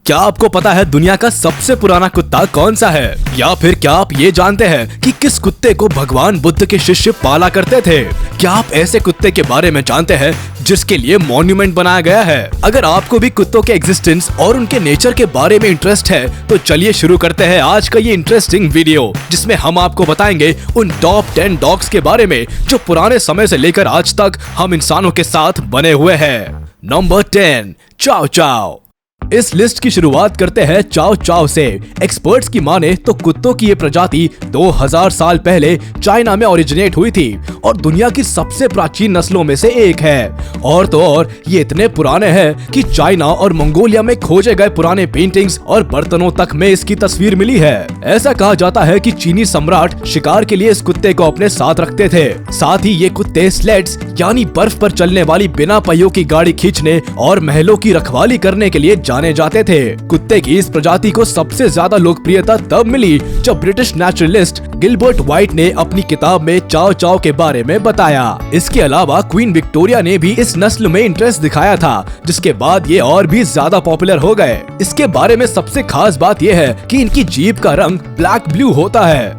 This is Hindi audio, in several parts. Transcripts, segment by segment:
क्या आपको पता है दुनिया का सबसे पुराना कुत्ता कौन सा है? या फिर क्या आप ये जानते हैं कि किस कुत्ते को भगवान बुद्ध के शिष्य पाला करते थे? क्या आप ऐसे कुत्ते के बारे में जानते हैं जिसके लिए मॉन्यूमेंट बनाया गया है? अगर आपको भी कुत्तों के एग्जिस्टेंस और उनके नेचर के बारे में इंटरेस्ट है तो चलिए शुरू करते हैं आज का ये इंटरेस्टिंग वीडियो, जिसमें हम आपको बताएंगे उन टॉप 10 डॉग्स के बारे में जो पुराने समय से लेकर आज तक हम इंसानों के साथ बने हुए हैं। नंबर 10, चाओ चाओ। इस लिस्ट की शुरुआत करते हैं चाओ चाओ से। एक्सपर्ट्स की माने तो कुत्तों की ये प्रजाति 2000 साल पहले चाइना में ओरिजिनेट हुई थी और दुनिया की सबसे प्राचीन नस्लों में से एक है। और तो और ये इतने पुराने हैं कि चाइना और मंगोलिया में खोजे गए पुराने पेंटिंग्स और बर्तनों तक में इसकी तस्वीर मिली है। ऐसा कहा जाता है कि चीनी सम्राट शिकार के लिए इस कुत्ते को अपने साथ रखते थे। साथ ही ये कुत्ते स्लेड्स यानी बर्फ पर चलने वाली बिना पहियों की गाड़ी खींचने और महलों की रखवाली करने के लिए जाने जाते थे। कुत्ते की इस प्रजाति को सबसे ज्यादा लोकप्रियता तब मिली जब ब्रिटिश नेचुरलिस्ट गिलबर्ट व्हाइट ने अपनी किताब में चाओ चाओ के बारे में बताया। इसके अलावा क्वीन विक्टोरिया ने भी इस नस्ल में इंटरेस्ट दिखाया था, जिसके बाद ये और भी ज्यादा पॉपुलर हो गए। इसके बारे में सबसे खास बात यह है कि इनकी जीभ का रंग ब्लैक ब्लू होता है।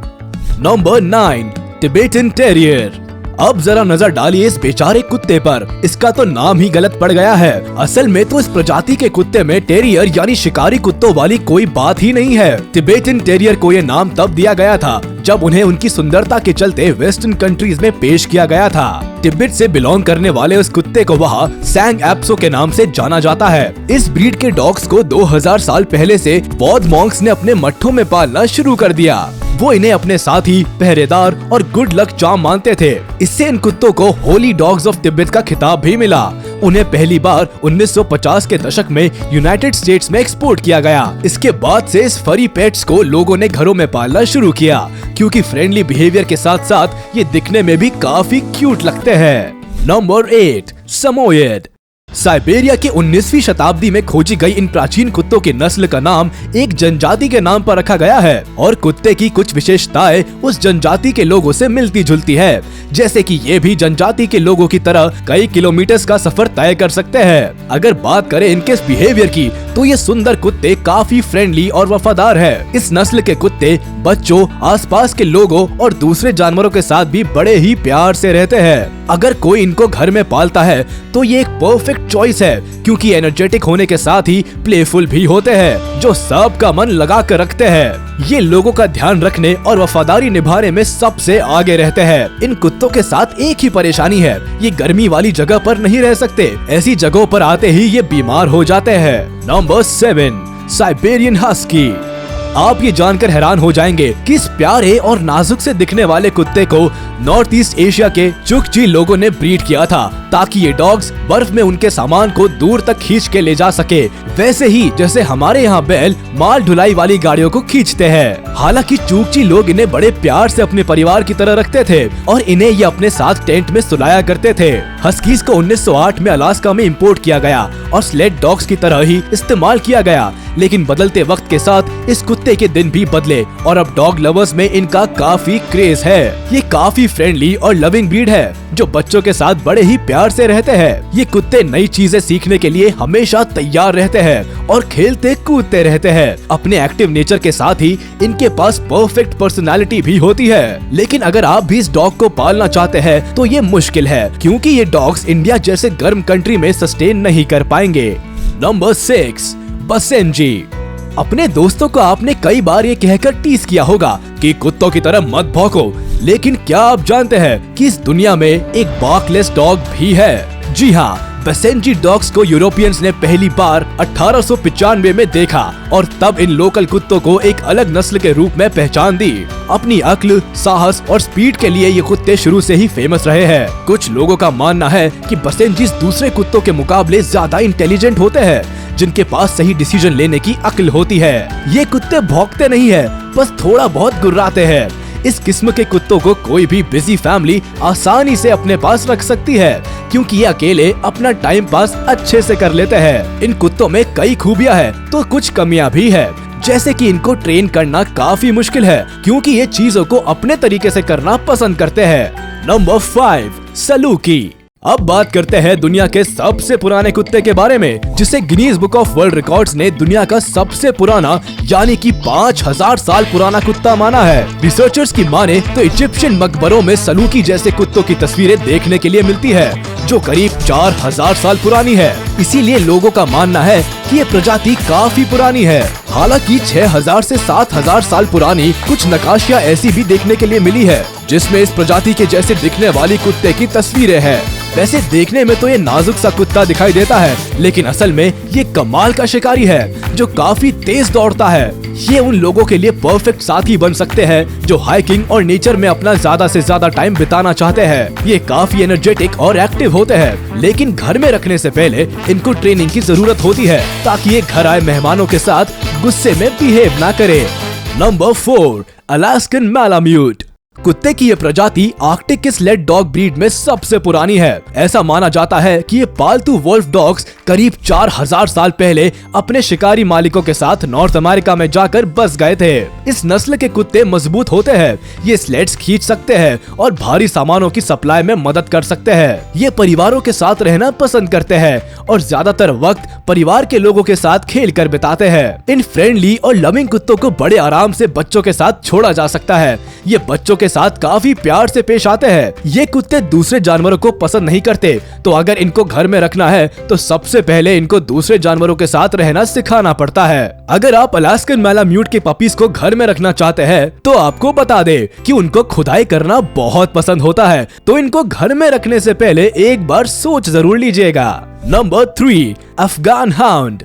Number 9, Tibetan terrier. अब जरा नजर डालिए इस बेचारे कुत्ते पर। इसका तो नाम ही गलत पड़ गया है। असल में तो इस प्रजाति के कुत्ते में टेरियर यानी शिकारी कुत्तों वाली कोई बात ही नहीं है। टिबेटन टेरियर को ये नाम तब दिया गया था जब उन्हें उनकी सुंदरता के चलते वेस्टर्न कंट्रीज में पेश किया गया था। तिब्बत से बिलोंग करने वाले उस कुत्ते को वहाँ सैंग एप्सो के नाम से जाना जाता है। इस ब्रीड के डॉग्स को 2000 साल पहले से बौद्ध मॉन्क्स ने अपने मट्ठों में पालना शुरू कर दिया। वो इन्हें अपने साथी, पहरेदार और गुड लक चार्म मानते थे। इससे इन कुत्तों को होली डॉग्स ऑफ तिब्बत का खिताब भी मिला। उन्हें पहली बार 1950 के दशक में यूनाइटेड स्टेट्स में एक्सपोर्ट किया गया। इसके बाद से इस फरी पेट्स को लोगों ने घरों में पालना शुरू किया, क्योंकि फ्रेंडली बिहेवियर के साथ साथ ये दिखने में भी काफी क्यूट लगते हैं। नंबर 8, समोयेड। साइबेरिया के 19वीं शताब्दी में खोजी गई इन प्राचीन कुत्तों की नस्ल का नाम एक जनजाति के नाम पर रखा गया है और कुत्ते की कुछ विशेषताएं उस जनजाति के लोगों से मिलती जुलती है, जैसे कि ये भी जनजाति के लोगों की तरह कई किलोमीटर का सफर तय कर सकते हैं। अगर बात करें इनके बिहेवियर की तो ये सुंदर कुत्ते काफी फ्रेंडली और वफादार है। इस नस्ल के कुत्ते बच्चों, आसपास के लोगों और दूसरे जानवरों के साथ भी बड़े ही प्यार से रहते हैं। अगर कोई इनको घर में पालता है तो ये एक परफेक्ट चॉइस है, क्योंकि एनर्जेटिक होने के साथ ही प्लेफुल भी होते हैं, जो सबका मन लगा कर रखते हैं। ये लोगों का ध्यान रखने और वफादारी निभाने में सबसे आगे रहते हैं। इन कुत्तों के साथ एक ही परेशानी है, ये गर्मी वाली जगह पर नहीं रह सकते। ऐसी जगहों पर आते ही ये बीमार हो जाते हैं। Number 7, Siberian husky. आप ये जानकर हैरान हो जाएंगे कि इस प्यारे और नाजुक से दिखने वाले कुत्ते को नॉर्थ ईस्ट एशिया के चुकची लोगों ने ब्रीड किया था, ताकि ये डॉग्स बर्फ में उनके सामान को दूर तक खींच के ले जा सके, वैसे ही जैसे हमारे यहाँ बैल माल ढुलाई वाली गाड़ियों को खींचते हैं। हालांकि चुकची लोग इन्हें बड़े प्यार से अपने परिवार की तरह रखते थे और इन्हें ये अपने साथ टेंट में सुलाया करते थे। हस्कीज को 1908 में अलास्का में इम्पोर्ट किया गया और स्लेड डॉग्स की तरह ही इस्तेमाल किया गया, लेकिन बदलते वक्त के साथ इस कुत्ते के दिन भी बदले और अब डॉग लवर्स में इनका काफी क्रेज है। ये काफी फ्रेंडली और लविंग ब्रीड है जो बच्चों के साथ बड़े ही प्यार से रहते हैं। ये कुत्ते नई चीजें सीखने के लिए हमेशा तैयार रहते हैं और खेलते कूदते रहते हैं। अपने एक्टिव नेचर के साथ ही इनके पास परफेक्ट पर्सनालिटी भी होती है। लेकिन अगर आप भी इस डॉग को पालना चाहते हैं तो ये मुश्किल है, क्योंकि ये डॉग्स इंडिया जैसे गर्म कंट्री में सस्टेन नहीं कर पाएंगे। नंबर 6, बसेंजी। अपने दोस्तों को आपने कई बार ये कहकर टीज किया होगा कि कुत्तों की तरह मत भौंको, लेकिन क्या आप जानते हैं कि इस दुनिया में एक बार्कलेस डॉग भी है? जी हाँ, बसेंजी डॉग्स को यूरोपियंस ने पहली बार 1895 में देखा और तब इन लोकल कुत्तों को एक अलग नस्ल के रूप में पहचान दी। अपनी अक्ल, साहस और स्पीड के लिए ये कुत्ते शुरू से ही फेमस रहे हैं। कुछ लोगों का मानना है कि बसेंजीज दूसरे कुत्तों के मुकाबले ज्यादा इंटेलिजेंट होते हैं, जिनके पास सही डिसीजन लेने की अक्ल होती है। ये कुत्ते भौंकते नहीं है, बस थोड़ा बहुत गुर्राते हैं। इस किस्म के कुत्तों को कोई भी बिजी फैमिली आसानी से अपने पास रख सकती है, क्योंकि ये अकेले अपना टाइम पास अच्छे से कर लेते हैं। इन कुत्तों में कई खूबियां हैं तो कुछ कमियां भी है, जैसे कि इनको ट्रेन करना काफी मुश्किल है, क्योंकि ये चीजों को अपने तरीके से करना पसंद करते हैं। नंबर 5, सलूकी। अब बात करते हैं दुनिया के सबसे पुराने कुत्ते के बारे में, जिसे Guinness book of world records ने दुनिया का सबसे पुराना यानी कि 5000 साल पुराना कुत्ता माना है। रिसर्चर्स की माने तो इजिप्शियन मकबरों में सलूकी जैसे कुत्तों की तस्वीरें देखने के लिए मिलती है, जो करीब 4000 साल पुरानी है। इसीलिए लोगों का मानना है कि ये प्रजाति काफी पुरानी है। हालांकि 6000 से 7000 साल पुरानी कुछ नक्काशियाँ ऐसी भी देखने के लिए मिली है, जिसमें इस प्रजाति के जैसे दिखने वाली कुत्ते की तस्वीरें हैं। वैसे देखने में तो ये नाजुक सा कुत्ता दिखाई देता है, लेकिन असल में ये कमाल का शिकारी है जो काफी तेज दौड़ता है। ये उन लोगों के लिए परफेक्ट साथी बन सकते हैं जो हाइकिंग और नेचर में अपना ज्यादा से ज्यादा टाइम बिताना चाहते हैं। ये काफी एनर्जेटिक और एक्टिव होते हैं, लेकिन घर में रखने से पहले इनको ट्रेनिंग की जरूरत होती है ताकि ये घर आए मेहमानों के साथ गुस्से में बिहेव ना करे। Number 4, Alaskan malamute. कुत्ते की ये प्रजाति आर्कटिक के स्लेट डॉग ब्रीड में सबसे पुरानी है। ऐसा माना जाता है कि ये पालतू वोल्फ डॉग्स करीब 4000 साल पहले अपने शिकारी मालिकों के साथ नॉर्थ अमेरिका में जाकर बस गए थे। इस नस्ल के कुत्ते मजबूत होते हैं, ये स्लेट्स खींच सकते हैं और भारी सामानों की सप्लाई में मदद कर सकते हैं। ये परिवारों के साथ रहना पसंद करते हैं और ज्यादातर वक्त परिवार के लोगों के साथ खेल कर बिताते हैं। इन फ्रेंडली और लविंग कुत्तों को बड़े आराम से बच्चों के साथ छोड़ा जा सकता है। ये बच्चों के साथ काफी प्यार से पेश आते हैं। ये कुत्ते दूसरे जानवरों को पसंद नहीं करते, तो अगर इनको घर में रखना है तो सबसे पहले इनको दूसरे जानवरों के साथ रहना सिखाना पड़ता है। अगर आप अलास्कन मैलाम्यूट के पपीज को घर में रखना चाहते हैं तो आपको बता दे कि उनको खुदाई करना बहुत पसंद होता है, तो इनको घर में रखने से पहले एक बार सोच जरूर लीजिएगा। Number 3, Afghan hound.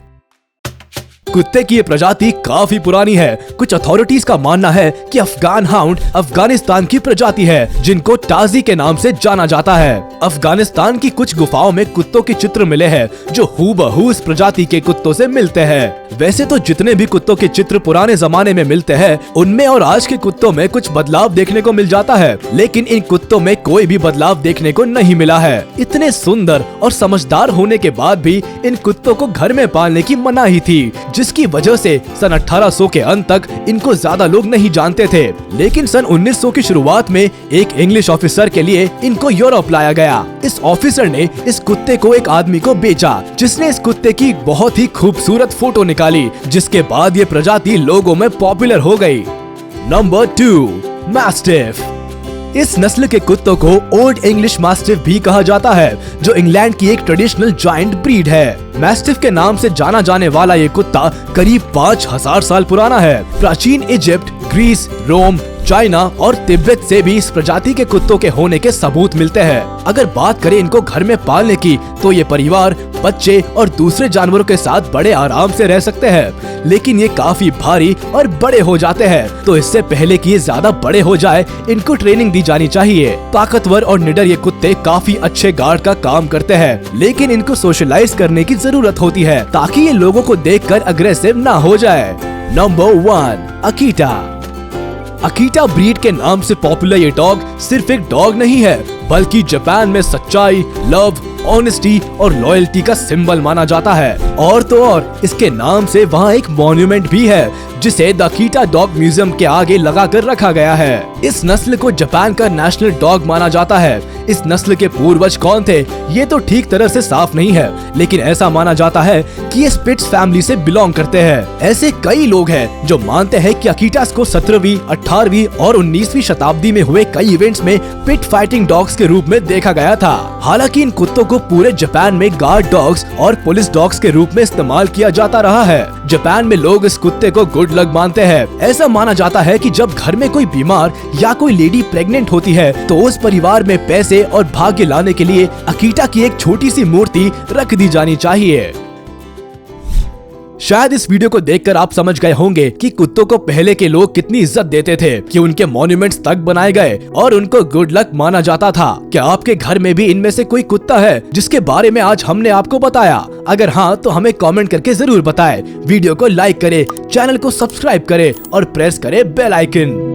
कुत्ते की ये प्रजाति काफी पुरानी है। कुछ अथॉरिटीज का मानना है कि अफगान हाउंड अफगानिस्तान की प्रजाति है, जिनको टाजी के नाम से जाना जाता है। अफगानिस्तान की कुछ गुफाओं में कुत्तों के चित्र मिले हैं जो हूबहू इस प्रजाति के कुत्तों से मिलते हैं। वैसे तो जितने भी कुत्तों के चित्र पुराने जमाने में मिलते हैं, उनमें और आज के कुत्तों में कुछ बदलाव देखने को मिल जाता है, लेकिन इन कुत्तों में कोई भी बदलाव देखने को नहीं मिला है। इतने सुंदर और समझदार होने के बाद भी इन कुत्तों को घर में पालने की मनाही थी, जिसकी वजह से सन 1800 के अंत तक इनको ज्यादा लोग नहीं जानते थे। लेकिन सन 1900 की शुरुआत में एक इंग्लिश ऑफिसर के लिए इनको यूरोप लाया गया। इस ऑफिसर ने इस कुत्ते को एक आदमी को बेचा, जिसने इस कुत्ते की बहुत ही खूबसूरत फोटो निकाली, जिसके बाद ये प्रजाति लोगों में पॉपुलर हो गई। Number 2, mastiff. इस नस्ल के कुत्तों को ओल्ड इंग्लिश मास्टिफ भी कहा जाता है, जो इंग्लैंड की एक ट्रेडिशनल जायंट ब्रीड है। मैस्टिफ के नाम से जाना जाने वाला ये कुत्ता करीब 5000 साल पुराना है। प्राचीन इजिप्ट, ग्रीस, रोम, चाइना और तिब्बत से भी इस प्रजाति के कुत्तों के होने के सबूत मिलते हैं। अगर बात करें इनको घर में पालने की, तो ये परिवार, बच्चे और दूसरे जानवरों के साथ बड़े आराम से रह सकते हैं, लेकिन ये काफी भारी और बड़े हो जाते हैं, तो इससे पहले कि ये ज्यादा बड़े हो जाए, इनको ट्रेनिंग दी जानी चाहिए। ताकतवर और निडर ये कुत्ते काफी अच्छे गार्ड का काम करते हैं, लेकिन इनको सोशलाइज करने की जरूरत होती है ताकि ये लोगों को देखकर अग्रेसिव ना हो जाए। Number 1, Akita. अकीटा ब्रीड के नाम से पॉपुलर ये डॉग सिर्फ एक डॉग नहीं है, बल्कि जापान में सच्चाई, लव, ऑनेस्टी और लॉयल्टी का सिंबल माना जाता है। और तो और इसके नाम से वहाँ एक मॉन्यूमेंट भी है, जिसे द अकीटा डॉग म्यूजियम के आगे लगाकर रखा गया है। इस नस्ल को जापान का नेशनल डॉग माना जाता है। इस नस्ल के पूर्वज कौन थे, ये तो ठीक तरह से साफ नहीं है, लेकिन ऐसा माना जाता है कि ये स्पिट्स फैमिली से बिलोंग करते हैं। ऐसे कई लोग हैं जो मानते हैं कि अकीटास को 17वीं, 18वीं और 19वीं शताब्दी में हुए कई इवेंट्स में पिट फाइटिंग डॉग्स के रूप में देखा गया था। हालांकि इन कुत्तों को पूरे जापान में गार्ड डॉग्स और पुलिस डॉग्स के रूप में इस्तेमाल किया जाता रहा है। जापान में लोग इस कुत्ते को गुड लक मानते हैं। ऐसा माना जाता है कि जब घर में कोई बीमार या कोई लेडी प्रेग्नेंट होती है, तो उस परिवार में पैसे और भाग्य लाने के लिए अकीटा की एक छोटी सी मूर्ति रख दी जानी चाहिए। शायद इस वीडियो को देखकर आप समझ गए होंगे कि कुत्तों को पहले के लोग कितनी इज्जत देते थे, कि उनके मॉन्यूमेंट्स तक बनाए गए और उनको गुड लक माना जाता था। क्या आपके घर में भी इनमें से कोई कुत्ता है जिसके बारे में आज हमने आपको बताया? अगर हाँ, तो हमें कमेंट करके जरूर बताएं। वीडियो को लाइक करें, चैनल को सब्सक्राइब करें और प्रेस करें बेल आइकन।